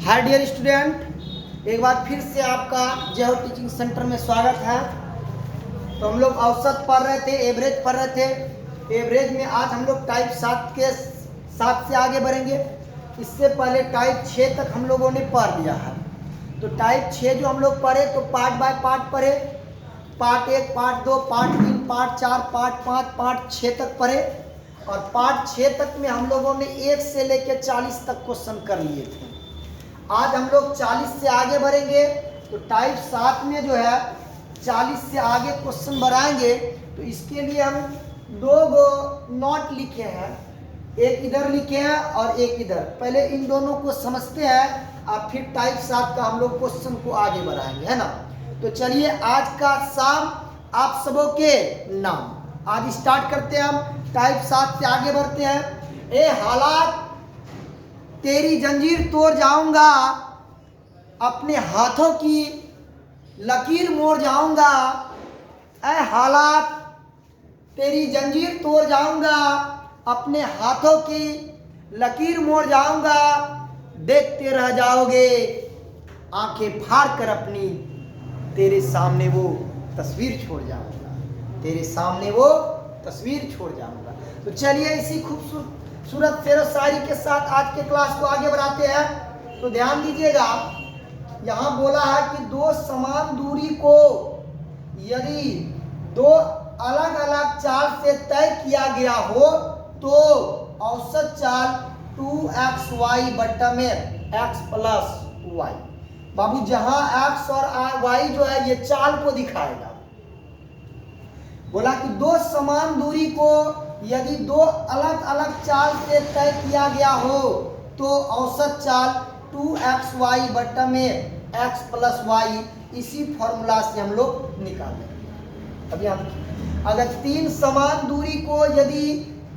Hi dear student, एक बार फिर से आपका जय हो टीचिंग सेंटर में स्वागत है। तो हम लोग औसत पढ़ रहे थे, एवरेज पढ़ रहे थे। एवरेज में आज हम लोग टाइप 7 से आगे बढ़ेंगे। इससे पहले टाइप 6 तक हम लोगों ने पढ़ लिया है। तो टाइप 6 जो हम लोग पढ़े तो पार्ट बाय पार्ट पढ़े। Part 1, part 2, part 3, part 4, part 5, part 6 तक पढ़े। और पार्ट 6 तक में हम लोगों ने 1 से लेकर 40 तक क्वेश्चन कर लिए थे। आज हम लोग 40 से आगे बढ़ेंगे। तो टाइप 7 में जो है 40 से आगे क्वेश्चन बढ़ाएंगे। तो इसके लिए हम दो नोट लिखे हैं, एक इधर लिखे हैं और एक इधर। पहले इन दोनों को समझते हैं और फिर टाइप 7 का हम लोग क्वेश्चन को आगे बढ़ाएंगे, है ना। तो चलिए आज का शाम आप सबों के नाम आज स्टार्ट करते हैं। हम टाइप 7 से आगे बढ़ते हैं। ए हालात तेरी जंजीर तोड़ जाऊंगा, अपने हाथों की लकीर मोड़ जाऊंगा। ऐ हालात तेरी जंजीर तोड़ जाऊंगा, अपने हाथों की लकीर मोड़ जाऊंगा। देखते रह जाओगे आंखें फाड़ कर अपनी, तेरे सामने वो तस्वीर छोड़ जाऊंगा, तेरे सामने वो तस्वीर छोड़ जाऊंगा। तो चलिए इसी खूबसूरत शेर शायरी के साथ आज के क्लास को आगे बढ़ाते हैं। तो ध्यान दीजिएगा, यहाँ बोला है कि दो समान दूरी को यदि दो अलग अलग चाल से तय किया गया हो तो औसत चाल 2xy बट्टा में x प्लस y। बाबू जहां x और y जो है ये चाल को दिखाएगा। बोला कि दो समान दूरी को यदि दो अलग अलग चाल से तय किया गया हो तो औसत चाल 2xy बट्टा में x प्लस y। इसी फॉर्मूला से हम लोग निकालेंगे। अभी हम अगर तीन समान दूरी को यदि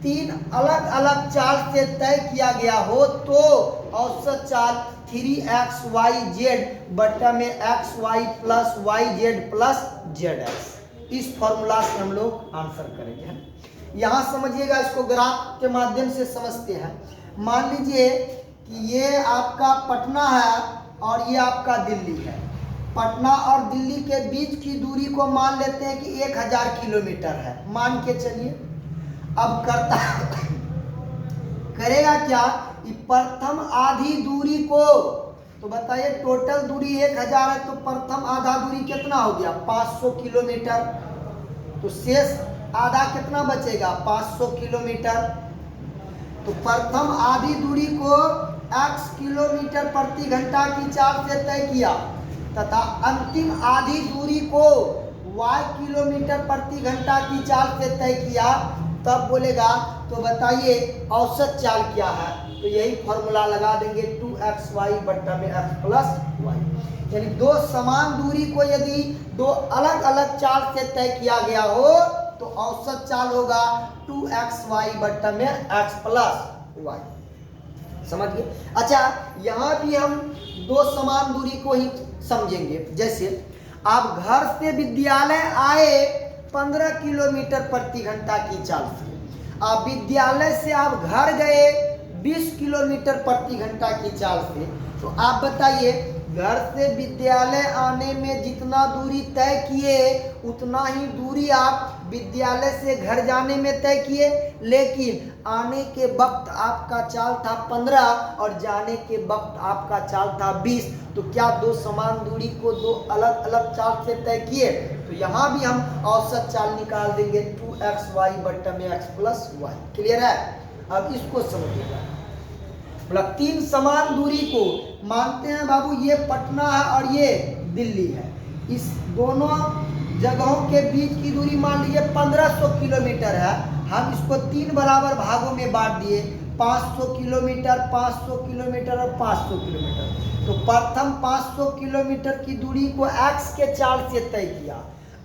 तीन अलग अलग चाल से तय किया गया हो तो औसत चाल 3xyz बट्टा में xy plus yz plus zx। इस फॉर्मूला से हम लोग आंसर करेंगे। यहाँ समझिएगा, इसको ग्राफ के माध्यम से समझते हैं। मान लीजिए कि ये आपका पटना है और ये आपका दिल्ली है। पटना और दिल्ली के बीच की दूरी को मान लेते हैं कि 1000 किलोमीटर है, मान के चलिए। अब करता करेगा क्या कि प्रथम आधी दूरी को, तो बताइए टोटल दूरी 1000 है तो प्रथम आधा दूरी कितना हो गया 500 किलोमीटर। तो शेष आधा कितना बचेगा 500 किलोमीटर। तो प्रथम आधी दूरी को x किलोमीटर प्रति घंटा की चाल से तय किया तथा अंतिम आधी दूरी को y किलोमीटर प्रति घंटा की चाल से तय किया, तब बोलेगा तो बताइए औसत चाल क्या है। तो यही फॉर्मूला लगा देंगे 2xy बट्टा में x प्लस y। यानी दो समान दूरी को यदि दो अलग अलग चाल से तय किया गया हो तो औसत चाल होगा 2xy बट्टा में x प्लस y। समझ गए। अच्छा, यहाँ भी हम दो समान दूरी को ही समझेंगे। जैसे आप घर से विद्यालय आए 15 किलोमीटर प्रति घंटा की चाल से, आप विद्यालय से आप घर गए 20 किलोमीटर प्रति घंटा की चाल से। तो आप बताइए घर से विद्यालय आने में जितना दूरी तय किए उतना ही दूरी आप विद्यालय से घर जाने में तय किए, लेकिन आने के वक्त आपका चाल था 15 और जाने के वक्त आपका चाल था 20। तो क्या दो समान दूरी को दो अलग अलग चाल से तय किए। तो यहाँ भी हम औसत चाल निकाल देंगे 2xy बट्टा में x प्लस y। क्लियर है। अब इसको समझिएगा, मतलब तीन समान दूरी को मानते हैं बाबू ये पटना है और ये दिल्ली है। इस दोनों जगहों के बीच की दूरी मान लीजिए 1500 किलोमीटर है। हम इसको तीन बराबर भागों में बांट दिए, 500 किलोमीटर, 500 किलोमीटर और 500 किलोमीटर। तो प्रथम 500 किलोमीटर की दूरी को x के चाल से तय किया,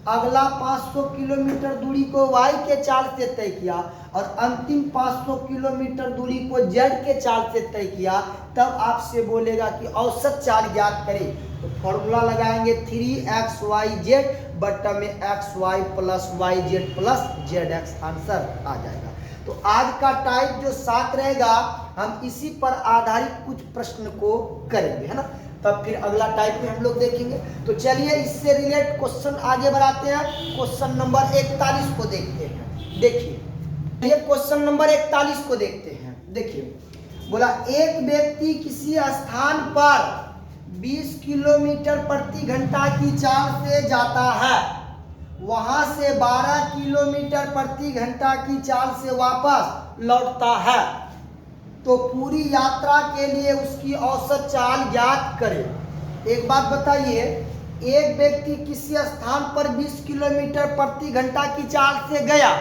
अगला 500 किलोमीटर दूरी को y के चाल से तय किया और अंतिम 500 किलोमीटर दूरी को z के चाल से तय किया। तब आपसे बोलेगा कि औसत चाल ज्ञात करें। तो फॉर्मूला लगाएंगे 3xyz बट्टा में xy plus yz plus zx। Answer आ जाएगा। तो आज का टाइप जो 7 रहेगा हम इसी पर आधारित कुछ प्रश्न को करेंगे, है ना। तब फिर अगला टाइप में हम लोग देखेंगे। तो चलिए इससे रिलेट क्वेश्चन आगे बढ़ाते हैं। क्वेश्चन नंबर 41 को देखते हैं। देखिए ये क्वेश्चन नंबर 41 को देखते हैं। देखिए बोला एक व्यक्ति किसी स्थान पर 20 किलोमीटर प्रति घंटा की चाल से जाता है, वहां से 12 किलोमीटर प्रति घंटा की चाल से वापस लौटता है, तो पूरी यात्रा के लिए उसकी औसत चाल ज्ञात करें। एक बात बताइए, एक व्यक्ति किसी स्थान पर 20 किलोमीटर प्रति घंटा की चाल से गया,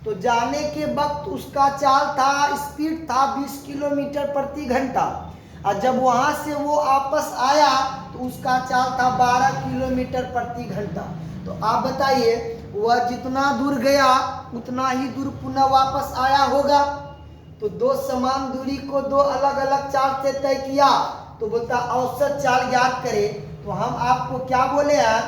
तो जाने के वक्त उसका चाल था, स्पीड था 20 किलोमीटर प्रति घंटा, और जब वहां से वो वापस आया तो उसका चाल था 12 किलोमीटर प्रति घंटा। तो आप बताइए वह जितना दूर गया उतना ही दूर पुनः वापस आया होगा। तो दो समान दूरी को दो अलग अलग चाल से तय किया, तो बोलता औसत चाल ज्ञात करें। तो हम आपको क्या बोले हैं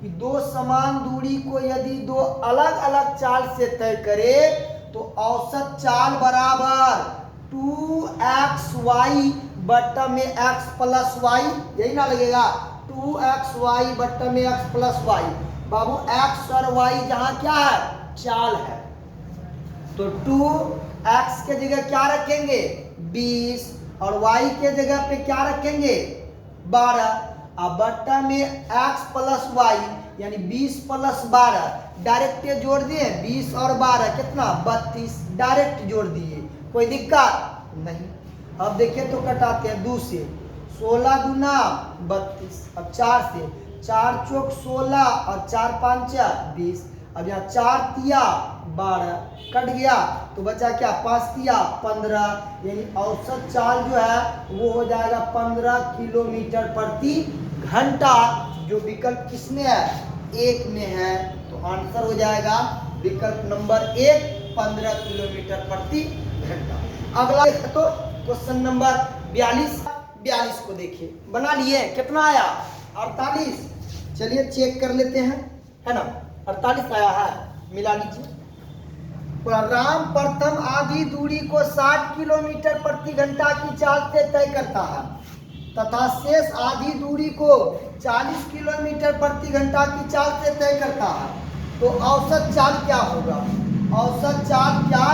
कि दो समान दूरी को यदि दो अलग अलग चाल से तय करें तो औसत चाल बराबर 2xy बट्टा में x प्लस y, यही ना लगेगा 2xy बट्टा में x प्लस y। बाबू x और y जहां क्या है, चाल है, तो 2x के जगह क्या रखेंगे 20 और y के जगह पे क्या रखेंगे 12, अब बट्टा में x प्लस y यानी 20 प्लस 12 डायरेक्ट जोड़ दिए, 20 और 12 कितना 32, डायरेक्ट जोड़ दिए, कोई दिक्कत नहीं। अब देखिए तो कटाते हैं 2 से, 16 दूना 32, अब 4 से, 4 चौक 16 और 4 5 20, अब यहाँ 4 तिया 12 कट गया तो बचा क्या 5 तिया 15, यानी औसत चाल जो है वो हो जाएगा 15 किलोमीटर प्रति घंटा, जो विकल्प किसमें है, 1 में है। तो आंसर हो जाएगा विकल्प नंबर 1 15 किलोमीटर प्रति घंटा। अगला तो क्वेश्चन नंबर 42 को देखिए, बना लिए, कितना आया 48, चलिए चेक कर लेते हैं, है ना 48 आया है, मिला लीजिए। राम प्रथम आधी दूरी को 60 किलोमीटर प्रति घंटा की चाल से तय करता है तथा शेष आधी दूरी को 40 किलोमीटर प्रति घंटा की चाल से तय करता है, तो औसत चाल क्या होगा, औसत चाल क्या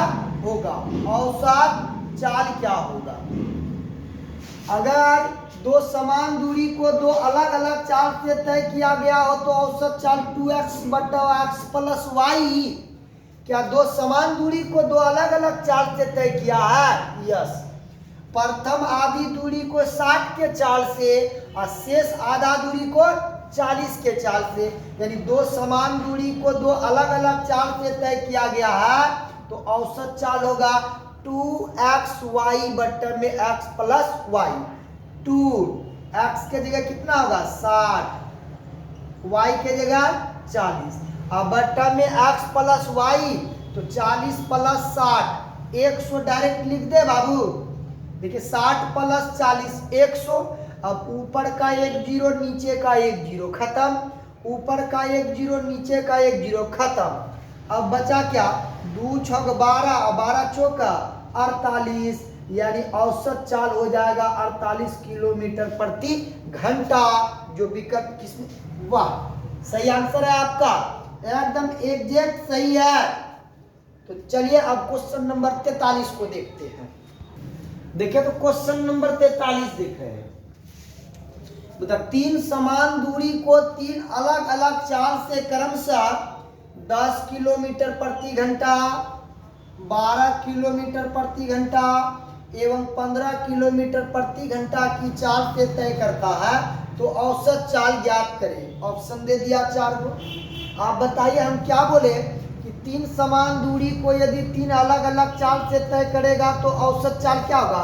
होगा, औसत चाल क्या होगा। अगर दो समान दूरी को दो अलग अलग चाल से तय किया गया हो तो औसत चाल 2x बटा x प्लस y। क्या दो समान दूरी को दो अलग अलग चाल से तय किया है, यस। प्रथम आधी दूरी को 60 के चाल से और शेष आधा दूरी को 40 के चाल से, यानी दो समान दूरी को दो अलग अलग चाल से तय किया गया है, तो औसत चाल होगा 2xy बट्टा में x प्लस y। 2x के जगह कितना होगा 60, y के जगह 40, अब बट्टा में x प्लस y, तो 40 प्लस 60 100 डायरेक्ट लिख दे बाबू। देखिए 60 प्लस 40 100, अब ऊपर का एक जीरो नीचे का एक जीरो खत्म, ऊपर का एक जीरो नीचे का एक जीरो खत्म। अब बचा क्या 2 छक 12 और 12 चौका 48, यानी औसत चाल हो जाएगा 48 किलोमीटर प्रति घंटा, जो विकल्प किसमें, वाह सही आंसर है आपका, एकदम एग्जैक्ट सही है। तो चलिए अब क्वेश्चन नंबर 43 को देखते हैं। देखिए तो क्वेश्चन नंबर 43 देख रहे हैं, बता 3 समान दूरी को 3 अलग अलग चाल से क्रमशः 10 किलोमीटर प्रति घंटा, 12 किलोमीटर प्रति घंटा एवं 15 किलोमीटर प्रति घंटा की चाल से तय करता है, तो औसत चाल ज्ञात करें। ऑप्शन दे दिया 4 को। आप बताइए हम क्या बोले कि 3 समान दूरी को यदि 3 अलग अलग चाल से तय करेगा तो औसत चाल क्या होगा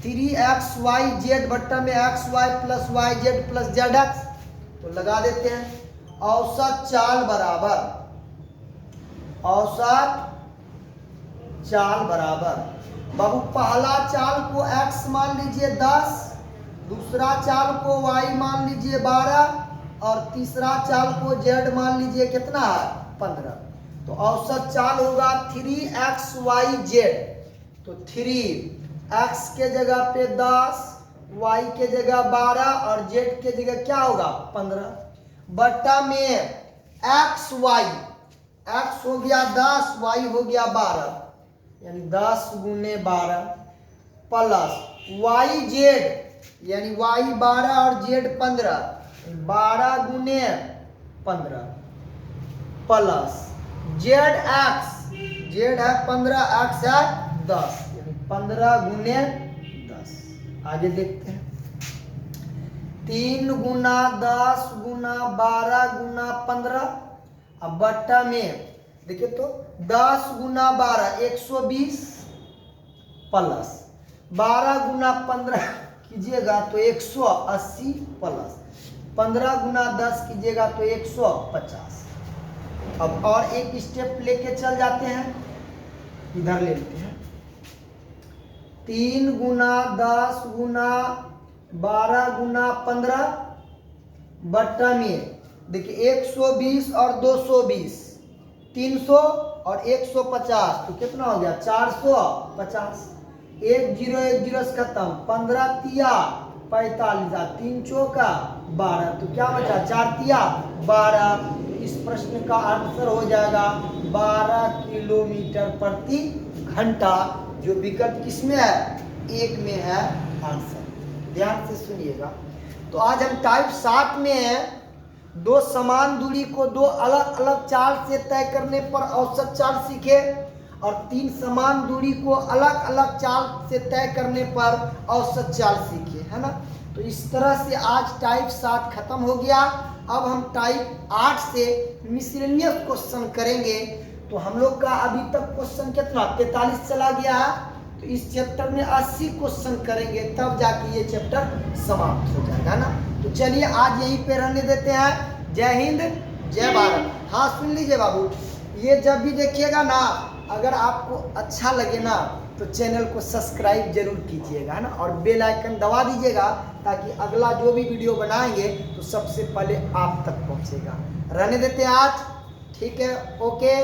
3xyz बट्टा में xy plus yz plus zx। तो लगा देते हैं औसत चाल बराबर, औसत चाल बराबर बाबू पहला चाल को x मान लीजिए 10, दूसरा चाल को y मान लीजिए 12 और तीसरा चाल को z मान लीजिए कितना है 15। तो औसत चाल होगा 3xyz, तो 3 x के जगह पे 10, y के जगह 12 और z के जगह क्या होगा 15 बट्टा में x हो गया 10, y हो गया 12, यानी 10 गुने 12 प्लस yz यानी y 12 और z 15, 12 गुने 15 प्लस zx, z है 15, x है 10, यानी 15 गुने 10। आगे देखते हैं 3 गुना 10 गुना 12 गुना 15, अब बट्टा में देखिए तो 10 गुना 12 120 प्लस 12 गुना 15 कीजिएगा तो 180 प्लस 15 गुना 10 कीजिएगा तो 150। अब और एक स्टेप लेके चल जाते हैं, इधर ले लेते हैं 3 गुना 10 गुना 12 गुना 15 बट्टा में देखिए 120 और 220 300 और 150 तो कितना हो गया 450। 1 0 से खत्म 15 तिया 45, 3 चौका 12, तो क्या बचा 4 तिया 12। इस प्रश्न का आंसर हो जाएगा 12 किलोमीटर प्रति घंटा, जो विकल्प किसमें है 1 में है आंसर। ध्यान से सुनिएगा। तो आज हम टाइप 7 में है, दो समान दूरी को दो अलग अलग चाल से तय करने पर औसत चाल सीखे और 3 समान दूरी को अलग अलग चाल से तय करने पर औसत चाल सीखे, है ना। तो इस तरह से आज टाइप 7 खत्म हो गया। अब हम टाइप 8 से मिसलेनियस क्वेश्चन करेंगे। तो हम लोग का अभी तक क्वेश्चन कितना 43 चला गया है, तो इस चैप्टर में 80 क्वेश्चन करेंगे, तब जाके ये चैप्टर समाप्त हो जाएगा ना। तो चलिए आज यहीं पे रहने देते हैं। जय हिंद जय भारत। हाँ सुन लीजिए बाबू, ये जब भी देखिएगा ना, अगर आपको अच्छा लगे ना तो चैनल को सब्सक्राइब जरूर कीजिएगा ना, और बेल आइकन दबा दीजिएगा ताकि अगला जो भी वीडियो बनाएंगे तो सबसे पहले आप तक पहुंचेगा। रहने देते हैं आज, ठीक है, ओके।